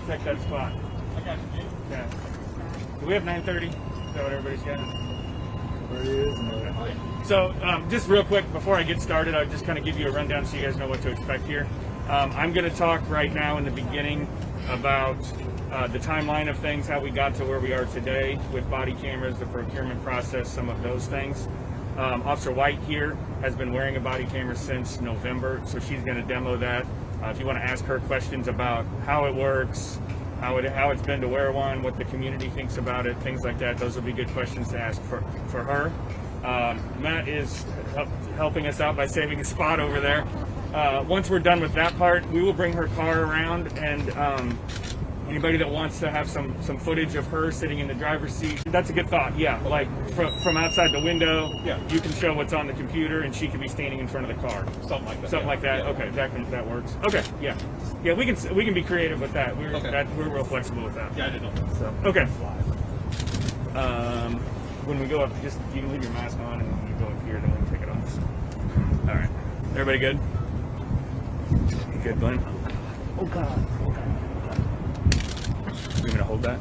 check that spot. I got you. Yeah. Do we have 9:30? Is that what everybody's got? There he is. Okay. So just real quick, before I get started, I'll just kind of give you a rundown so you guys know what to expect here. I'm going to talk right now in the beginning about the timeline of things, how we got to where we are today with body cameras, the procurement process, some of those things. Officer White here has been wearing a body camera since November, so she's going to demo that. If you want to ask her questions about how it works, how it's been to wear one, what the community thinks about it, things like that, those will be good questions to ask for her. Matt is helping us out by saving a spot over there. Once we're done with that part, we will bring her car around, and anybody that wants to have some footage of her sitting in the driver's seat, that's a good thought. Yeah, like from outside the window, Yeah. you can show what's on the computer, and she can be standing in front of the car. Something like that. Something like that. Yeah. Okay, that works. Okay, yeah. We can be creative with that. We're real flexible with that. Yeah, I didn't know. So okay. When we go up, just you can leave your mask on, and when we go up here, then we can take it off. All right. Everybody good? You good, Glenn? Oh God. We're gonna hold that.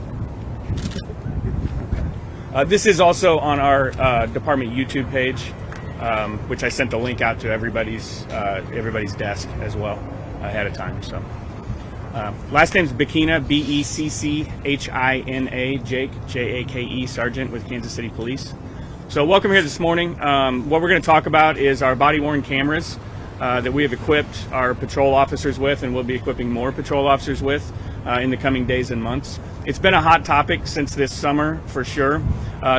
This is also on our department YouTube page, which I sent the link out to everybody's desk as well ahead of time. So, last name's Beckina, Becchina, Jake, Jake, Sergeant with Kansas City Police. So, welcome here this morning. What we're going to talk about is our body-worn cameras that we have equipped our patrol officers with, and we'll be equipping more patrol officers with in the coming days and months. It's been a hot topic since this summer, for sure.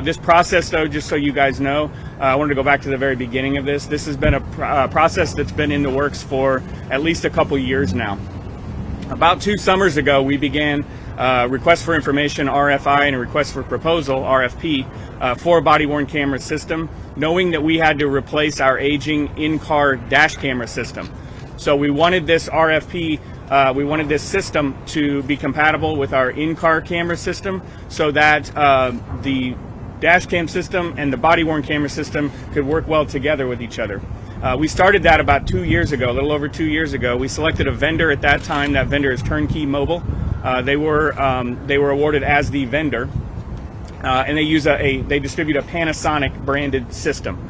This process, though, just so you guys know, I wanted to go back to the very beginning of this. This has been a process that's been in the works for at least a couple years now. About 2 summers ago, we began request for information, RFI, and a request for proposal, RFP, for a body-worn camera system, knowing that we had to replace our aging in-car dash camera system. So we wanted this RFP, we wanted this system to be compatible with our in-car camera system so that the dash cam system and the body-worn camera system could work well together with each other. We started that about 2 years ago, a little over 2 years ago. We selected a vendor at that time. That vendor is Turnkey Mobile. They were awarded as the vendor, and they distribute a Panasonic branded system.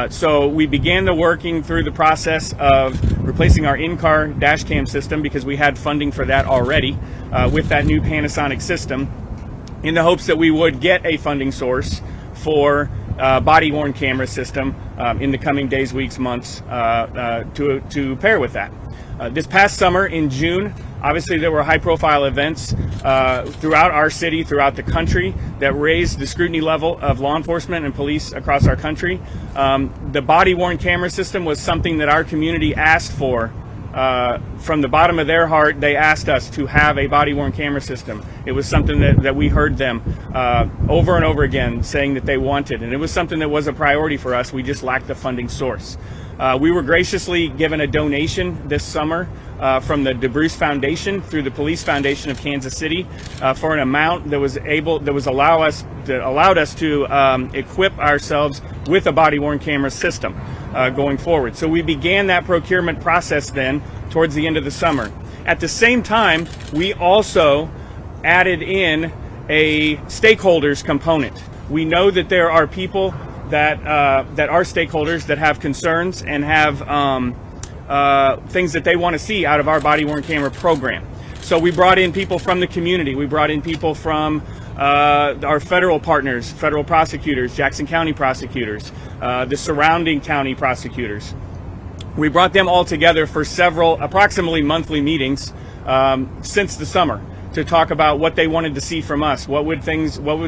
So we began working through the process of replacing our in-car dash cam system because we had funding for that already with that new Panasonic system, in the hopes that we would get a funding source for body-worn camera system in the coming days, weeks, months to pair with that. This past summer in June, obviously there were high-profile events throughout our city, throughout the country, that raised the scrutiny level of law enforcement and police across our country. The body-worn camera system was something that our community asked for. From the bottom of their heart, they asked us to have a body-worn camera system. It was something that we heard them over and over again saying that they wanted, and it was something that was a priority for us. We just lacked the funding source. We were graciously given a donation this summer from the DeBruce Foundation through the Police Foundation of Kansas City for an amount that allowed us to equip ourselves with a body-worn camera system going forward. So we began that procurement process then towards the end of the summer. At the same time, we also added in a stakeholders component. We know that there are people that are stakeholders that have concerns and have things that they want to see out of our body-worn camera program. So we brought in people from the community. We brought in people from our federal partners, federal prosecutors, Jackson County prosecutors, the surrounding county prosecutors. We brought them all together for several, approximately monthly meetings since the summer to talk about what they wanted to see from us. What would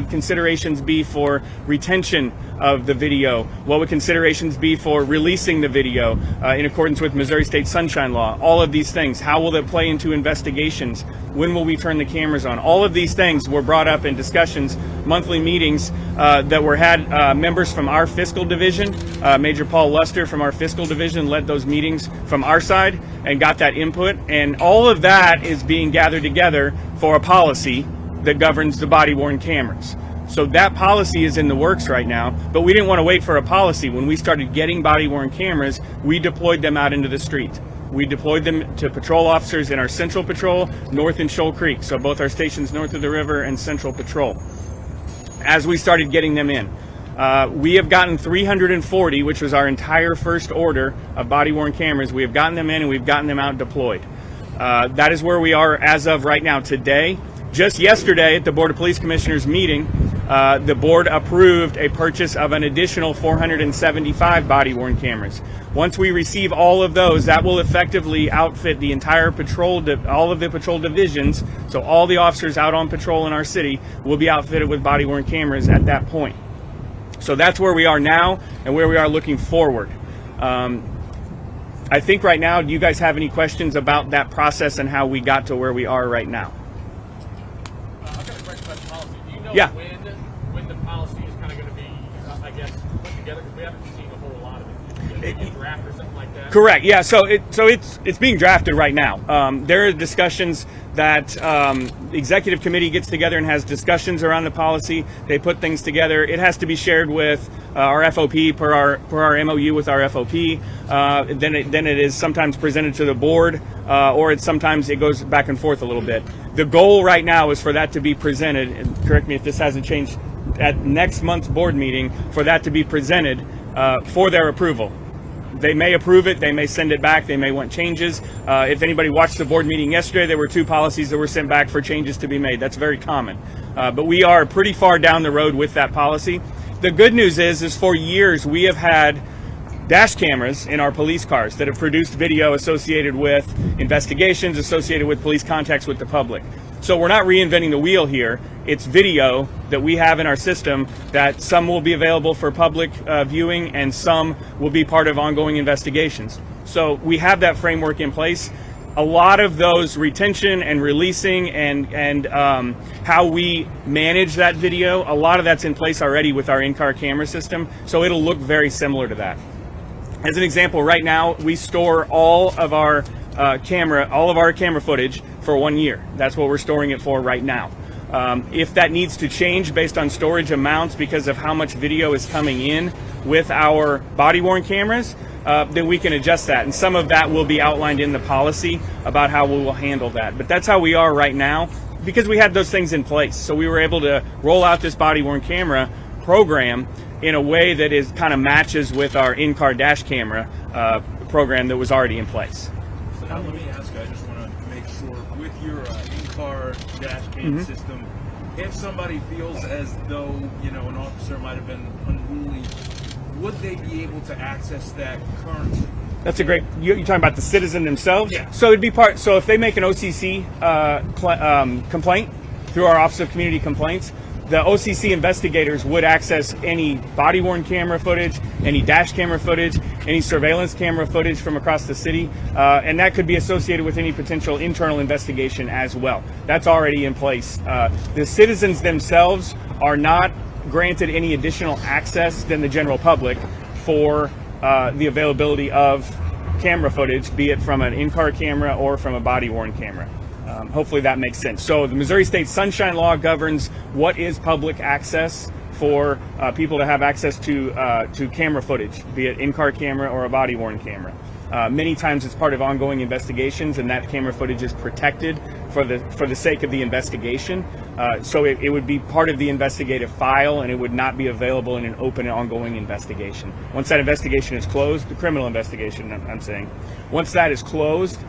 considerations be for retention of the video? What would considerations be for releasing the video in accordance with Missouri State Sunshine Law? All of these things. How will it play into investigations? When will we turn the cameras on? All of these things were brought up in discussions, monthly meetings that had members from our fiscal division. Major Paul Luster from our fiscal division led those meetings from our side and got that input. And all of that is being gathered together for a policy that governs the body-worn cameras. So that policy is in the works right now, but we didn't want to wait for a policy. When we started getting body-worn cameras, we deployed them out into the street. we deployed them to patrol officers in our Central Patrol, north in Shoal Creek. So both our stations north of the river and Central Patrol. As we started getting them in, we have gotten 340, which was our entire first order of body-worn cameras. We have gotten them in and we've gotten them out deployed. That is where we are as of right now today. Just yesterday at the Board of Police Commissioners meeting, the board approved a purchase of an additional 475 body-worn cameras. Once we receive all of those, that will effectively outfit the entire patrol, all of the patrol divisions. So all the officers out on patrol in our city will be outfitted with body-worn cameras at that point. So that's where we are now and where we are looking forward. I think right now, do you guys have any questions about that process and how we got to where we are right now? I've got a question about the policy. Do you know Yeah. when the policy is kind of going to be, I guess, put together? Because we haven't seen a whole lot of it. Maybe a draft or something like that? Correct. Yeah. So it's being drafted right now. There are discussions that the executive committee gets together and has discussions around the policy. They put things together. It has to be shared with our FOP per our MOU with our FOP. Then it is sometimes presented to the board, or sometimes it goes back and forth a little bit. The goal right now is for that to be presented. And correct me if this hasn't changed. At next month's board meeting, for that to be presented for their approval. They may approve it, they may send it back, they may want changes. If anybody watched the board meeting yesterday, there were 2 policies that were sent back for changes to be made. That's very common. But we are pretty far down the road with that policy. The good news is for years we have had dash cameras in our police cars that have produced video associated with investigations, associated with police contacts with the public. So we're not reinventing the wheel here. It's video that we have in our system that some will be available for public viewing and some will be part of ongoing investigations. So we have that framework in place. A lot of those retention and releasing and how we manage that video, a lot of that's in place already with our in-car camera system. So it'll look very similar to that. As an example, right now we store all of our camera footage for 1 year. That's what we're storing it for right now. If that needs to change based on storage amounts because of how much video is coming in with our body-worn cameras, then we can adjust that. And some of that will be outlined in the policy about how we will handle that. But that's how we are right now because we had those things in place. So we were able to roll out this body-worn camera program in a way that is kind of matches with our in-car dash camera program that was already in place. So now let me ask you, I just want to make sure, with your in-car dash cam system, if somebody feels as though, an officer might have been unruly, would they be able to access that currently? That's a great, you're talking about the citizen themselves? Yeah. So it'd be so if they make an OCC complaint through our Office of Community Complaints, the OCC investigators would access any body-worn camera footage, any dash camera footage, any surveillance camera footage from across the city, and that could be associated with any potential internal investigation as well. That's already in place. The citizens themselves are not granted any additional access than the general public for the availability of camera footage, be it from an in-car camera or from a body-worn camera. Hopefully that makes sense. So the Missouri State Sunshine Law governs what is public access for people to have access to camera footage, be it in-car camera or a body-worn camera. Many times it's part of ongoing investigations, and that camera footage is protected for the sake of the investigation. So it would be part of the investigative file, and it would not be available in an open and ongoing investigation. Once that investigation is closed, the criminal investigation, I'm saying, once that is closed,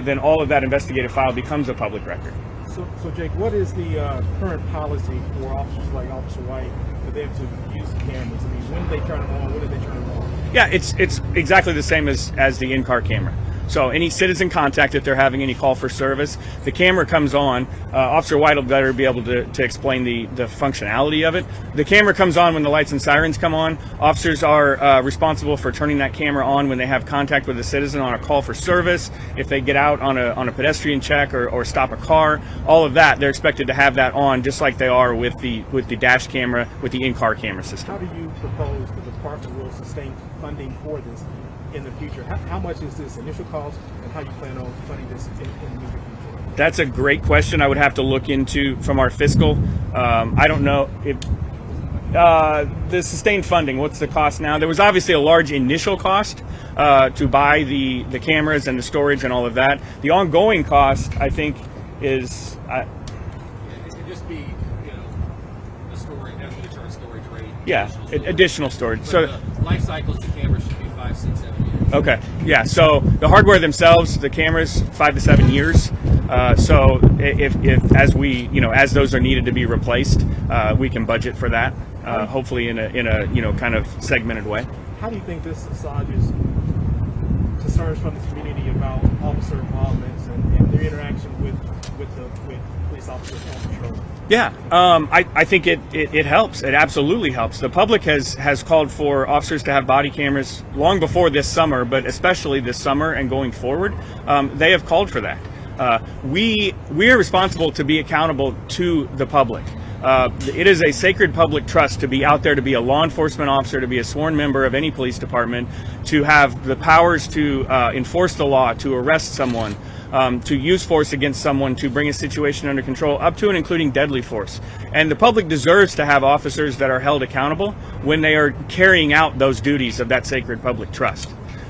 then all of that investigative file becomes a public record. So Jake, what is the current policy for officers like Officer White for them to use the cameras? I mean, when do they turn them on? When do they turn them on? Yeah, it's exactly the same as the in-car camera. So any citizen contact, if they're having any call for service, the camera comes on. Officer White will better be able to explain the functionality of it. The camera comes on when the lights and sirens come on. Officers are responsible for turning that camera on when they have contact with a citizen on a call for service. If they get out on a pedestrian check or stop a car, all of that, they're expected to have that on just like they are with the dash camera, with the in-car camera system. How do you propose the department will sustain funding for this in the future? How much is this initial cost, and how you plan on funding this in the immediate future? That's a great question. I would have to look into from our fiscal. I don't know if The sustained funding, what's the cost now? There was obviously a large initial cost to buy the cameras and the storage and all of that. The ongoing cost, I think, is It could just be, the storage, the charge storage rate. additional storage. But So the life cycles of the cameras should be 5, 6, 7 years. okay, yeah. So the hardware themselves, the cameras, 5 to 7 years. So if as we as those are needed to be replaced, we can budget for that. Hopefully in a kind of segmented way. How do you think this assuages concerns from the community about officer involvement and their interaction with police officers on patrol? Yeah, I think it helps. It absolutely helps. The public has called for officers to have body cameras long before this summer, but especially this summer and going forward. They have called for that. We are responsible to be accountable to the public. It is a sacred public trust to be out there, to be a law enforcement officer, to be a sworn member of any police department, to have the powers to enforce the law, to arrest someone, to use force against someone, to bring a situation under control, up to and including deadly force. And the public deserves to have officers that are held accountable when they are carrying out those duties of that sacred public trust.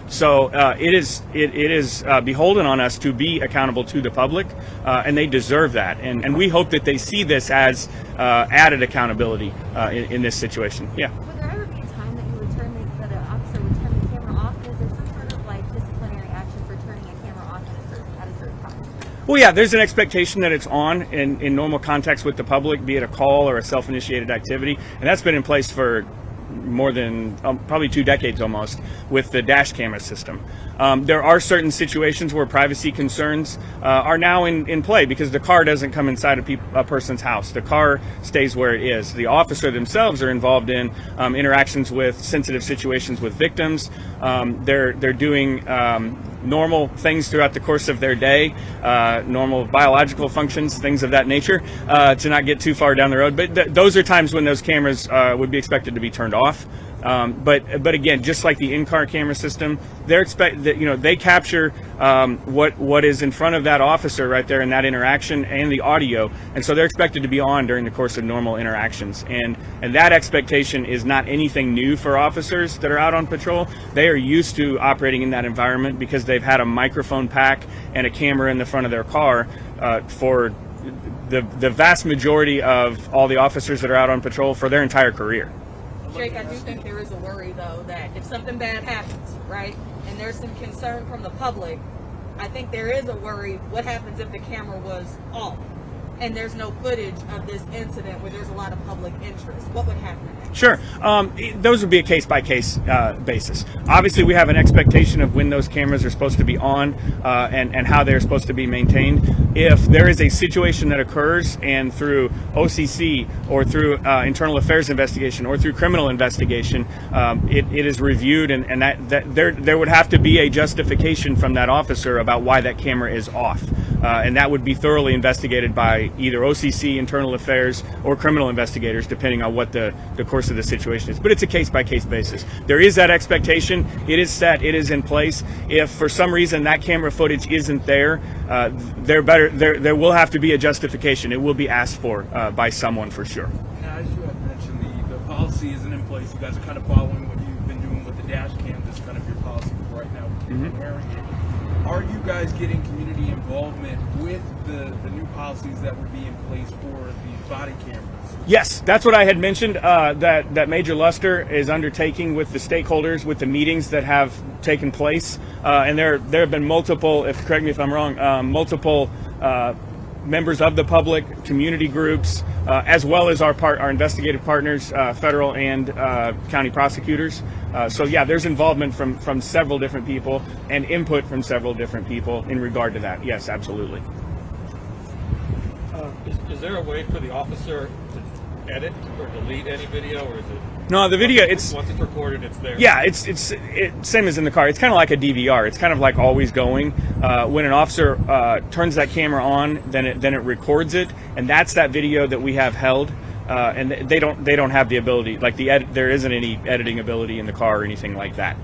So it is beholden on us to be accountable to the public, and they deserve that. And we hope that they see this as added accountability in this situation. Yeah. Would there ever be a time that that an officer would turn the camera off? Is there some sort of disciplinary action for turning a camera off at a certain time? Well, yeah, there's an expectation that it's on in normal context with the public, be it a call or a self-initiated activity, and that's been in place for more than probably 2 decades almost with the dash camera system. There are certain situations where privacy concerns are now in play because the car doesn't come inside a person's house. The car stays where it is. The officer themselves are involved in interactions with sensitive situations with victims. They're doing normal things throughout the course of their day, normal biological functions, things of that nature, to not get too far down the road. But those are times when those cameras would be expected to be turned off. But again, just like the in-car camera system, they capture what is in front of that officer right there in that interaction and the audio, and so they're expected to be on during the course of normal interactions. And that expectation is not anything new for officers that are out on patrol. They are used to operating in that environment because they've had a microphone pack and a camera in the front of their car for the vast majority of all the officers that are out on patrol for their entire career. Jake, I do think there is a worry, though, that if something bad happens, right, and there's some concern from the public, I think there is a worry, what happens if the camera was off and there's no footage of this incident where there's a lot of public interest? What would happen next? Sure. Those would be a case-by-case basis. Obviously, we have an expectation of when those cameras are supposed to be on and how they're supposed to be maintained. If there is a situation that occurs and through OCC or through internal affairs investigation or through criminal investigation, it is reviewed and that there would have to be a justification from that officer about why that camera is off. And that would be thoroughly investigated by either OCC, internal affairs, or criminal investigators, depending on what the course of the situation is. But it's a case-by-case basis. There is that expectation. It is set. It is in place. If for some reason that camera footage isn't there, there will have to be a justification. It will be asked for by someone for sure. Now, as you had mentioned, the policy isn't in place. You guys are kind of following what you've been doing with the dash cam. This is kind of your policy for right now. Wearing it. Are you guys getting community involvement with the new policies that would be in place for the body cameras? Yes, that's what I had mentioned, that Major Luster is undertaking with the stakeholders, with the meetings that have taken place. And there have been multiple, correct me if I'm wrong, multiple members of the public, community groups, as well as our investigative partners, federal and county prosecutors. So yeah, there's involvement from several different people and input from several different people in regard to that. Yes, absolutely. Is there a way for the officer to edit or delete any video, or is it? No, the video, once it's recorded, it's there. Yeah, it's same as in the car. It's kind of like a DVR. It's kind of like always going. When an officer turns that camera on, then it records it, and that's that video that we have held and they don't have the ability, like there isn't any editing ability in the car or anything like that.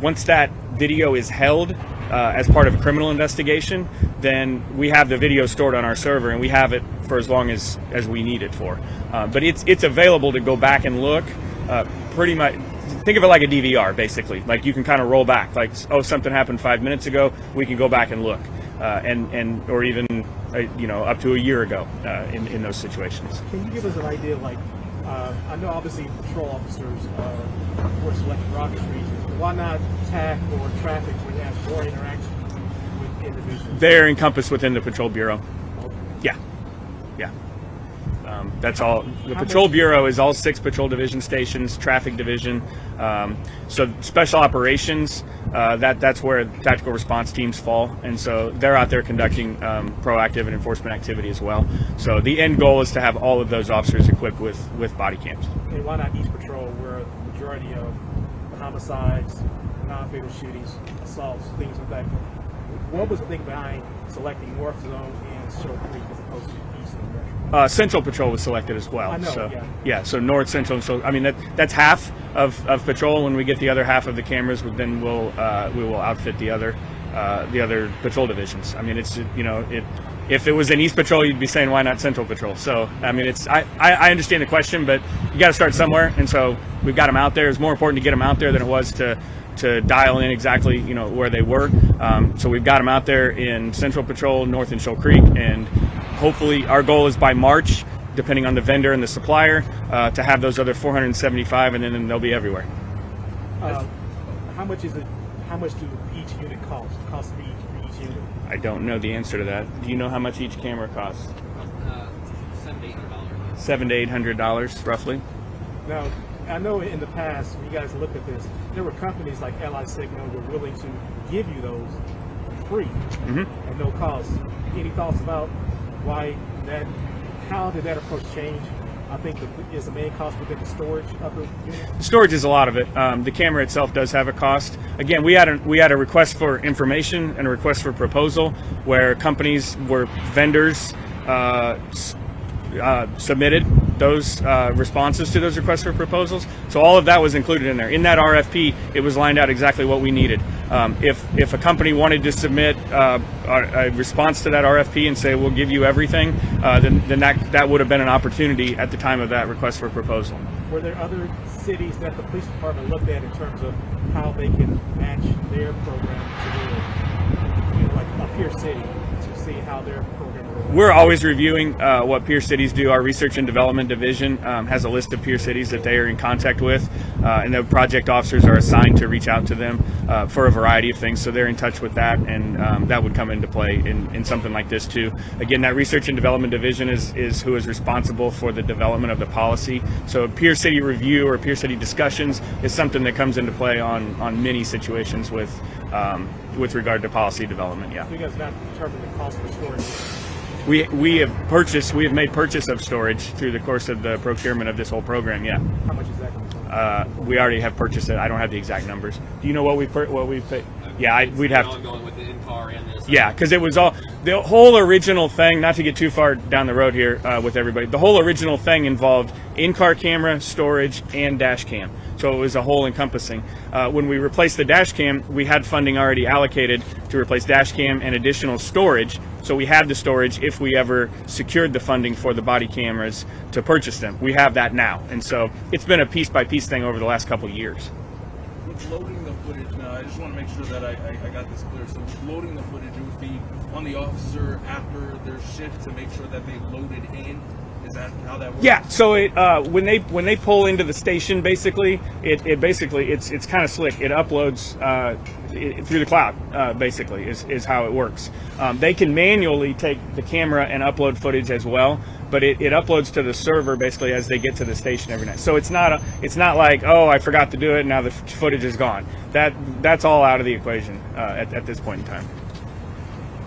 Once that video is held as part of a criminal investigation, then we have the video stored on our server, and we have it for as long as we need it for. But it's available to go back and look. Pretty much, think of it like a DVR, basically. Like you can kind of roll back, like, oh, something happened 5 minutes ago. We can go back and look, and or even up to a year ago in those situations. Can you give us an idea, like, I know obviously patrol officers were selected for obvious reasons, but why not TAC or traffic when you have more interaction with individuals? They're encompassed within the Patrol Bureau. Yeah. That's all. The Patrol Bureau is all 6 patrol division stations, traffic division. So special operations, that's where tactical response teams fall, and so they're out there conducting proactive and enforcement activity as well. So the end goal is to have all of those officers equipped with body cams. And why not each patrol, where the majority of homicides, non-fatal shootings, assaults, things like that? What was the thing behind selecting North Zone and Shoal Creek as opposed to East and Metro? Central Patrol was selected as well. I know, so yeah. So North, Central, so I mean that's half of patrol. When we get the other half of the cameras, then we will outfit the other patrol divisions. I mean, it's if it was in East Patrol, you'd be saying why not Central Patrol. So I mean, I understand the question, but you got to start somewhere, and so we've got them out there. It's more important to get them out there than it was to dial in exactly where they were. So we've got them out there in Central Patrol, North and Shoal Creek, and hopefully our goal is by March, depending on the vendor and the supplier, to have those other 475, and then they'll be everywhere. How much is it? How much do each unit cost? Cost for each unit? I don't know the answer to that. Do you know how much each camera costs? $700 to $800, roughly. Now, I know in the past, when you guys looked at this, there were companies like Ally Signal who were willing to give you those free at no cost. Any thoughts about why that? How did that approach change? I think is the main cost within the storage of the unit. Storage is a lot of it. The camera itself does have a cost. Again, we had a request for information and a request for proposal where vendors submitted those responses to those requests for proposals. So all of that was included in there. In that RFP, it was lined out exactly what we needed. If a company wanted to submit a response to that RFP and say, we'll give you everything, then that would have been an opportunity at the time of that request for proposal. Were there other cities that the police department looked at in terms of how they can match their program to their, like a peer city, to see how their program works? We're always reviewing what peer cities do. Our research and development division has a list of peer cities that they are in contact with, and the project officers are assigned to reach out to them for a variety of things. So they're in touch with that, and that would come into play in something like this too. Again, that research and development division is who is responsible for the development of the policy. So peer city review or peer city discussions is something that comes into play on many situations with regard to policy development. Yeah. So you guys not determine the cost for storage? We have made purchase of storage through the course of the procurement of this whole program. Yeah. How much is that going to cost? We already have purchased it. I don't have the exact numbers. Do you know what we've paid? Yeah, we'd have to. Going with the in-car and this. Yeah, because it was all the whole original thing. Not to get too far down the road here with everybody. The whole original thing involved in-car camera, storage, and dash cam. So it was a whole encompassing. When we replaced the dash cam, we had funding already allocated to replace dash cam and additional storage. So we had the storage if we ever secured the funding for the body cameras to purchase them. We have that now. And so it's been a piece-by-piece thing over the last couple of years. With loading the footage now, I just want to make sure that I got this clear. So with loading the footage, it would be on the officer after their shift to make sure that they loaded in. Is that how that works? Yeah. So when they pull into the station, basically, it's kind of slick. It uploads through the cloud. Basically, is how it works. They can manually take the camera and upload footage as well, but it uploads to the server basically as they get to the station every night. So it's not like, oh, I forgot to do it, now the footage is gone. That's all out of the equation at this point in time.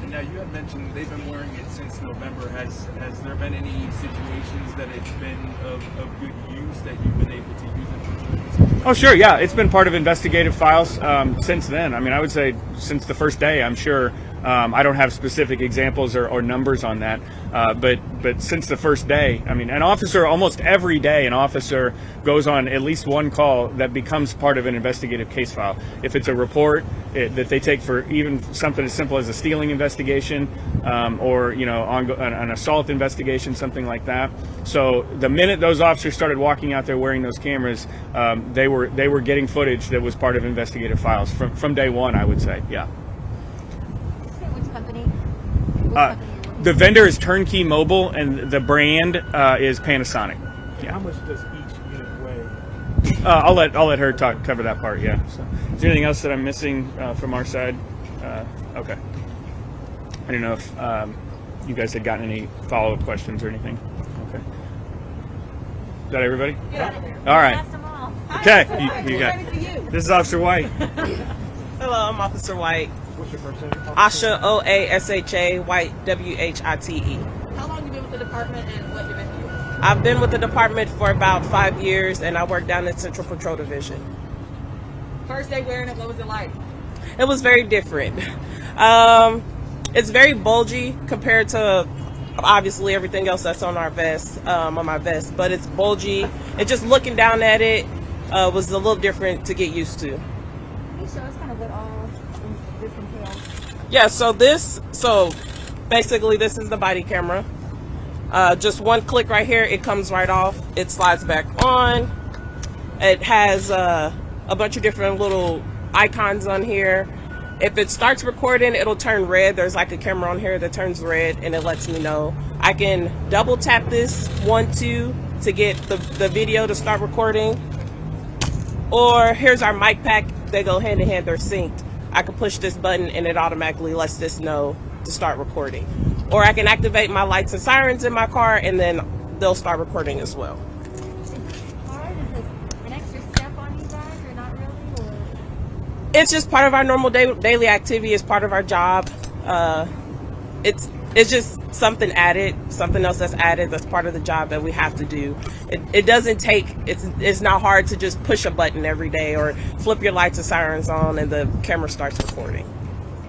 And now you had mentioned they've been wearing it since November. Has there been any situations that it's been of good use that you've been able to use it? Oh, sure, yeah. It's been part of investigative files since then. I mean, I would say since the first day, I'm sure I don't have specific examples or numbers on that, but since the first day, I mean, an officer, almost every day, an officer goes on at least one call that becomes part of an investigative case file. If it's a report that they take for even something as simple as a stealing investigation, or an assault investigation, something like that. So the minute those officers started walking out there wearing those cameras, they were getting footage that was part of investigative files from day one, I would say. Yeah. Which company? Which company The vendor is Turnkey Mobile, and the brand is Panasonic. Yeah. How much does each unit weigh? I'll let her cover that part. Yeah. So, is there anything else that I'm missing from our side? Okay. I don't know if you guys had gotten any follow-up questions or anything. Okay. Is that everybody? Yeah. All right. Asked them all. Okay. You got. Ready for you. This is Officer White. Hello, I'm Officer White. What's your first name? Asha, O-A-S-H-A, White, W-H-I-T-E. How long you been with the department and what you been doing? I've been with the department for about 5 years, and I work down in Central Patrol Division. First day wearing it, what was it like? It was very different. It's very bulgy compared to obviously everything else that's on our vest, on my vest, but it's bulgy. And just looking down at it was a little different to get used to. Can you show us kind of what all this entails? Yeah, so basically this is the body camera. Just one click right here, it comes right off. It slides back on. It has a bunch of different little icons on here. If it starts recording, it'll turn red. There's like a camera on here that turns red, and it lets me know. I can double tap this 1, 2 to get the video to start recording. Or here's our mic pack. They go hand in hand, they're synced. I can push this button and it automatically lets this know to start recording. Or I can activate my lights and sirens in my car, and then they'll start recording as well. Hard? Is it an extra step on you guys, or not really? Or It's just part of our normal daily activity. It's part of our job. It's just something added, something else that's added. That's part of the job that we have to do. It doesn't take. It's not hard to just push a button every day or flip your lights and sirens on and the camera starts recording.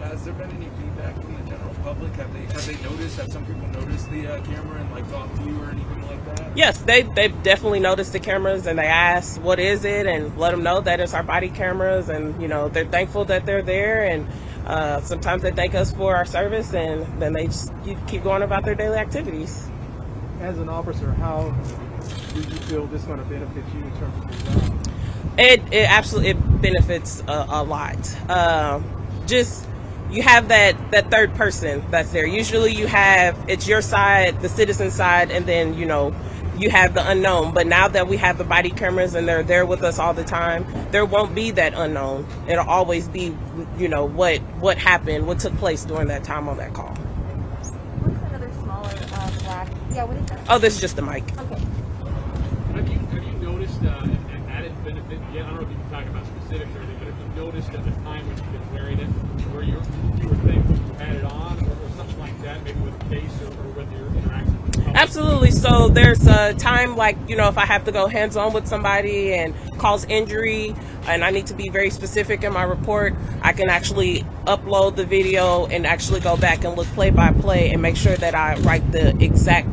Has there been any feedback from the general public? Have they noticed? Have some people noticed the camera and like talked to you or anything like that? Yes, they've definitely noticed the cameras, and they ask what is it, and let them know that it's our body cameras, and they're thankful that they're there, and sometimes they thank us for our service, and then they just keep going about their daily activities. As an officer, how do you feel this is going to benefit you in terms of your job? It absolutely benefits a lot. Just you have that third person that's there. Usually it's your side, the citizen side, and then you have the unknown. But now that we have the body cameras and they're there with us all the time, there won't be that unknown. It'll always be what happened, what took place during that time on that call. what's another smaller black? Yeah, what is that? Oh, this is just the mic. Okay. Have you noticed an added benefit? Yeah, I don't know if you can talk about specifics or anything, but have you noticed at the time when you've been wearing it, where you were thankful you had it on, or something like that, maybe with a case or with your interaction with the public? Absolutely. So there's a time like, if I have to go hands-on with somebody and cause injury and I need to be very specific in my report, I can actually upload the video and actually go back and look play by play and make sure that I write the exact,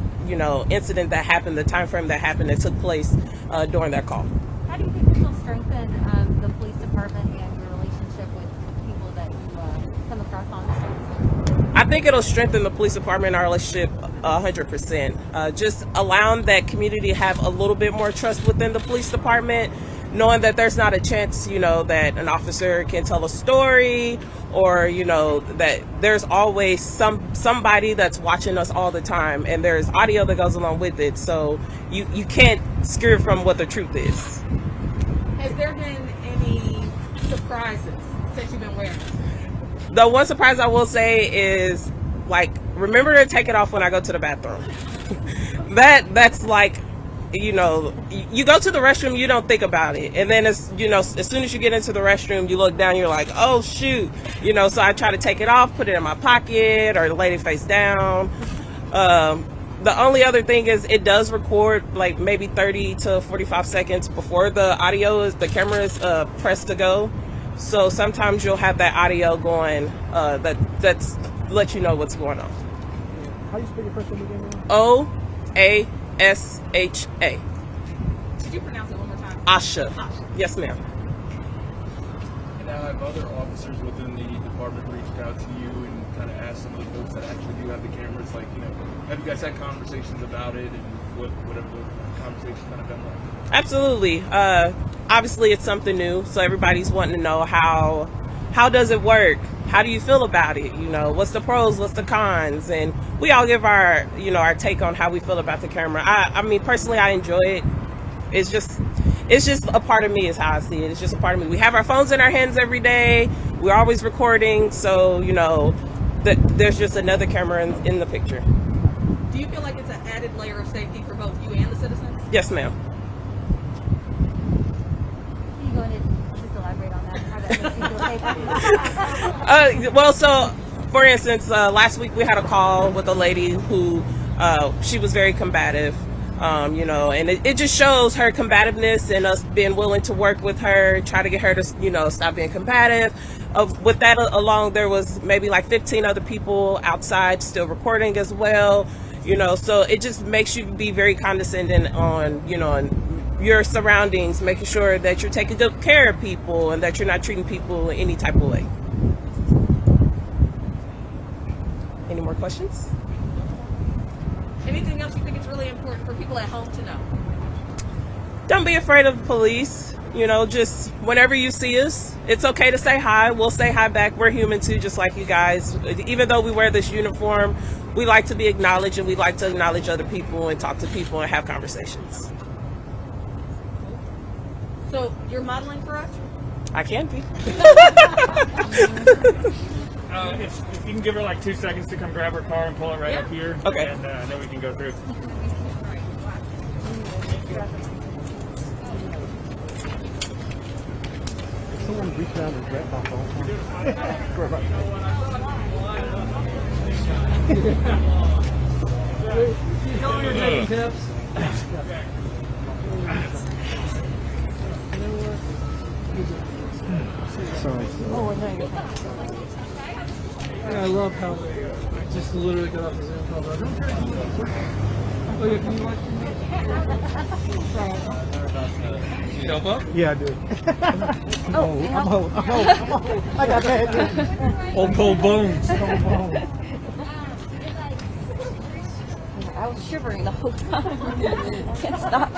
incident that happened, the time frame that happened that took place during that call. How do you think this will strengthen the police department and your relationship with people that you come across on the street? I think it'll strengthen the police department and our relationship 100%. Just allowing that community to have a little bit more trust within the police department, knowing that there's not a chance, that an officer can tell a story, or that there's always somebody that's watching us all the time, and there's audio that goes along with it, so you can't steer from what the truth is. Has there been any surprises since you've been wearing it? The one surprise I will say is, remember to take it off when I go to the bathroom. That's like, you go to the restroom, you don't think about it, and then as soon as you get into the restroom, you look down, you're like, oh shoot, so I try to take it off, put it in my pocket, or lay it face down. The only other thing is it does record like maybe 30 to 45 seconds before the camera is pressed to go. So sometimes you'll have that audio going that's let you know what's going on. How you spell your first name again, man? OASHA. Could you pronounce it one more time? Asha. Yes, ma'am. And now have other officers within the department reached out to you and kind of asked some of the folks that actually do have the cameras, like, you know, have you guys had conversations about it and whatever the conversations kind of been like? Absolutely. Obviously, it's something new, so everybody's wanting to know how does it work? How do you feel about it? You know, what's the pros, what's the cons? And we all give our take on how we feel about the camera. I mean, personally, I enjoy it. It's just a part of me is how I see it. It's just a part of me. We have our phones in our hands every day. We're always recording, so there's just another camera in the picture. Do you feel like it's an added layer of safety for both you and the citizens? Yes, ma'am. Can you go ahead and just elaborate on that? How that makes you feel safe? Well, so for instance, last week we had a call with a lady who she was very combative, and it just shows her combativeness and us being willing to work with her, try to get her to stop being combative. With that along, there was maybe like 15 other people outside still recording as well. So it just makes you be very condescending on your surroundings, making sure that you're taking good care of people and that you're not treating people in any type of way. Any more questions? Anything else you think it's really important for people at home to know? Don't be afraid of the police. Just whenever you see us, it's okay to say hi. We'll say hi back. We're human too, just like you guys. Even though we wear this uniform, we like to be acknowledged, and we like to acknowledge other people and talk to people and have conversations. So you're modeling for us? I can be. If you can give her like 2 seconds to come grab her car and pull it right up here. Okay. And then we can go through. Someone reached out and grabbed my phone. Tell me your dating tips. Sorry. Oh, no. I love how I just literally got off the Zoom call. Don't try to do that. Oh, yeah, can you watch me? Jump up? Yeah, I do. I'm old. I got that. Old cold bones. I was shivering the whole time. I can't stop.